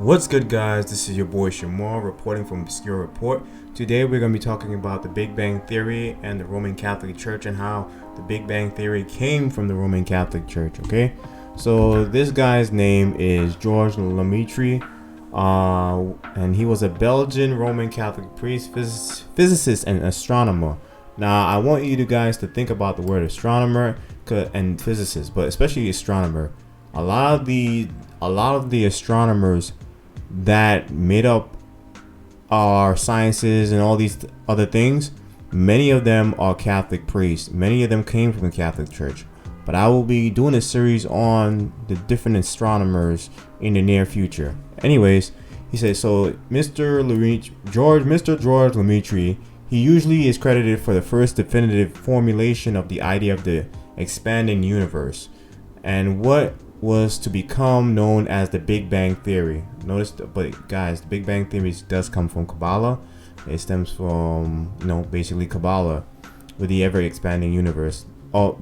What's good, guys? This is your boy Shamar reporting from Obscure Report. Today we're going to be talking about the Big Bang Theory and the Roman Catholic Church and how the Big Bang Theory came from the Roman Catholic Church, okay? So this guy's name is George Lemaitre, and he was a Belgian Roman Catholic priest, physicist, and astronomer. Now, I want you guys to think about the word astronomer and physicist, but especially astronomer. A lot of the astronomers that made up our sciences and all these other things, many of them are Catholic priests. Many of them came from the Catholic Church. But I will be doing a series on the different astronomers in the near future. Anyways, he says, so Mr. George Lemaitre, he usually is credited for the first definitive formulation of the idea of the expanding universe and what was to become known as the Big Bang Theory. But guys, the Big Bang Theory does come from Kabbalah. It stems from, basically Kabbalah with the ever expanding universe. So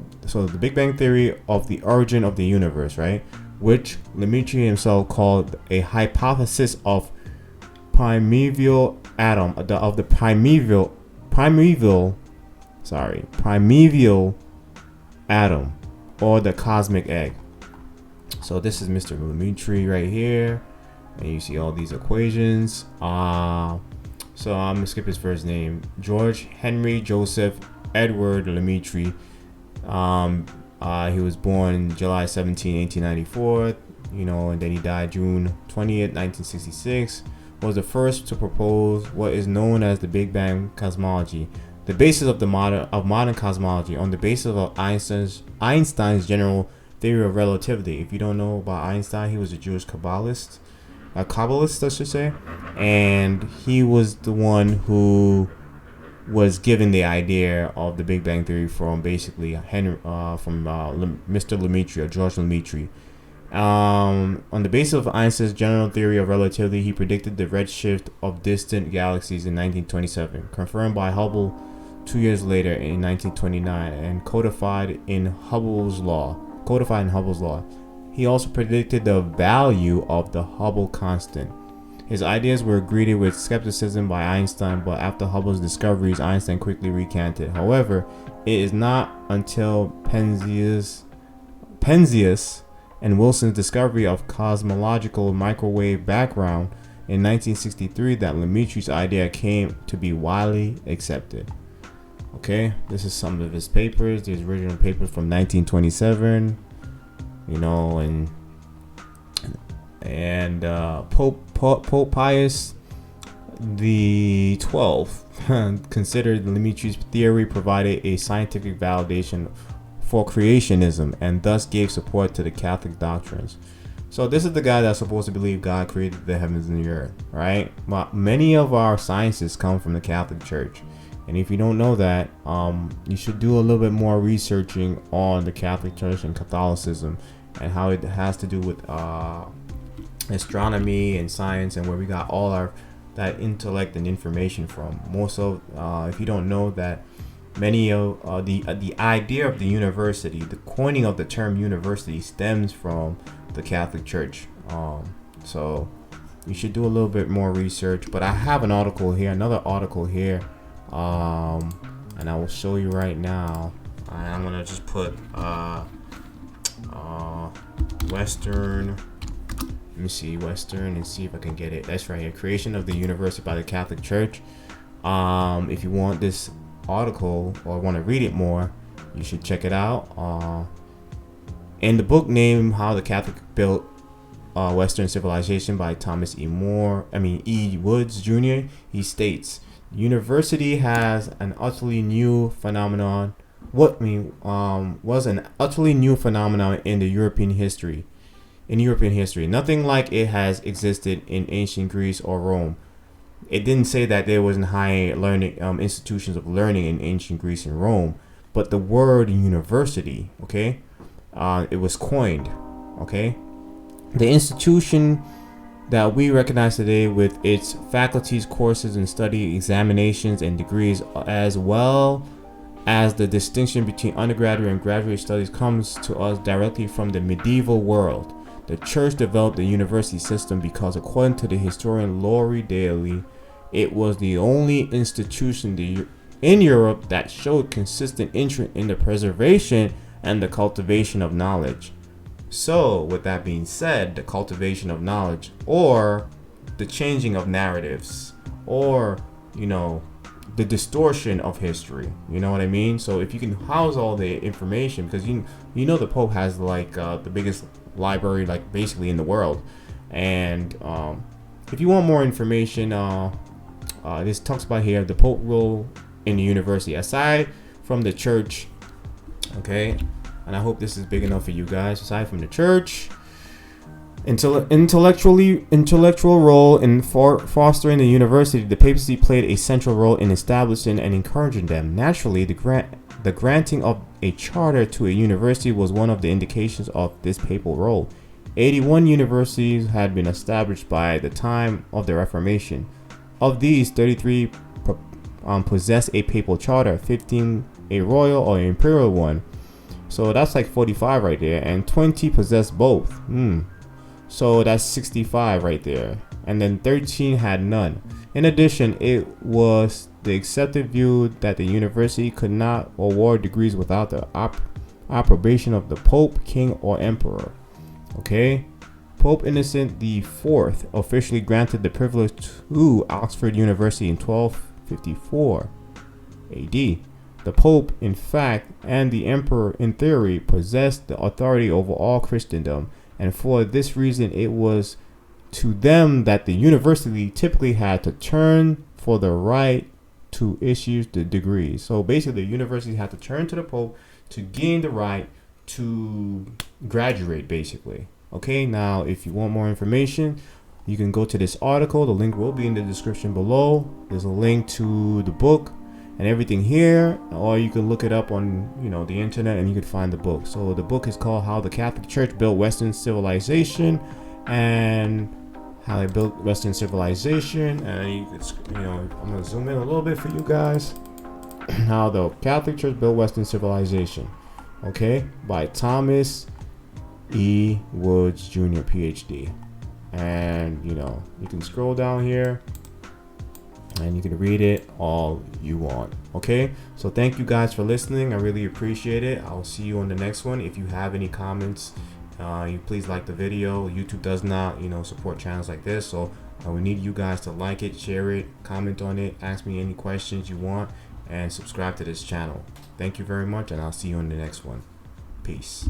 the Big Bang Theory of the origin of the universe, right? Which Lemaitre himself called a hypothesis of primeval atom, of the primeval atom, or the cosmic egg. So this is Mr. Lemaitre right here, and you see all these equations. So I'm gonna skip his first name. George Henry Joseph Edward Lemaitre. He was born July 17, 1894. And then he died June 20th, 1966. Was the first to propose what is known as the Big Bang cosmology, the basis of modern cosmology, on the basis of Einstein's general theory of relativity. If you don't know about Einstein, he was a Jewish Kabbalist, I should say, and he was the one who was given the idea of the Big Bang Theory from basically Mr. Lemaitre, or George Lemaitre. On the basis of Einstein's general theory of relativity, he predicted the redshift of distant galaxies in 1927, confirmed by Hubble 2 years later in 1929, and codified in Hubble's law. He also predicted the value of the Hubble constant. His ideas were greeted with skepticism by Einstein, but after Hubble's discoveries, Einstein quickly recanted. However, it is not until Penzias and Wilson's discovery of cosmological microwave background in 1963 that Lemaitre's idea came to be widely accepted. Okay, this is some of his papers. The original papers from 1927, and Pope Pius the 12th considered Lemaitre's theory provided a scientific validation for creationism and thus gave support to the Catholic doctrines. So this is the guy that's supposed to believe God created the heavens and the earth, right? But many of our sciences come from the Catholic Church. And if you don't know that, you should do a little bit more researching on the Catholic Church and Catholicism and how it has to do with astronomy and science and where we got all that intellect and information from. If you don't know that, many of the idea of the university, the coining of the term university, stems from the Catholic Church. So you should do a little bit more research. But I have another article here. And I will show you right now. I'm gonna just put Western. Let me see Western and see if I can get it. That's right here. Creation of the University by the Catholic Church. If you want this article or want to read it more, you should check it out. In the book named "How the Catholic Built Western Civilization" by Thomas E. Woods Jr., he states, university has an utterly new phenomenon. Was an utterly new phenomenon in European history. Nothing like it has existed in ancient Greece or Rome. It didn't say that there wasn't high learning institutions of learning in ancient Greece and Rome, but the word university, it was coined, The institution that we recognize today with its faculties, courses, and study examinations and degrees, as well as the distinction between undergraduate and graduate studies, comes to us directly from the medieval world. The church developed the university system because, according to the historian Laurie Daly, it was the only institution in Europe that showed consistent interest in the preservation and the cultivation of knowledge. So, with that being said, the cultivation of knowledge, or the changing of narratives, or, the distortion of history. You know what I mean? So if you can house all the information, because the Pope has the biggest library basically in the world, and if you want more information, this talks about here the Pope role in the university aside from the church. Okay, and I hope this is big enough for you guys. Aside from the church, intellectual role in fostering the university, the papacy played a central role in establishing and encouraging them. Naturally, the granting of a charter to a university was one of the indications of this papal role. 81 universities had been established by the time of the Reformation. Of these, 33 possessed a papal charter, 15 a royal or imperial one. So that's 45 right there, and 20 possessed both. So that's 65 right there. And then 13 had none. In addition, it was the accepted view that the university could not award degrees without the approbation of the Pope, King, or Emperor. Okay? Pope Innocent IV officially granted the privilege to Oxford University in 1254 AD. The Pope, in fact, and the Emperor, in theory, possessed the authority over all Christendom, and for this reason, it was to them that the university typically had to turn for the right to issue the degrees. So basically, the university had to turn to the Pope to gain the right to graduate, basically. Okay, now if you want more information, you can go to this article. The link will be in the description below. There's a link to the book and everything here, or you can look it up on the internet and you can find the book. So the book is called How the Catholic Church Built Western Civilization, and how they built Western Civilization. And you could, I'm gonna zoom in a little bit for you guys. How the Catholic Church Built Western Civilization, okay, by Thomas E. Woods Jr. PhD. And you can scroll down here and you can read it all you want. Okay, so thank you guys for listening. I really appreciate it. I'll see you on the next one. If you have any comments, you please like the video. YouTube does not support channels like this, so we need you guys to like it, share it, comment on it, ask me any questions you want, and subscribe to this channel. Thank you very much, and I'll see you on the next one. Peace.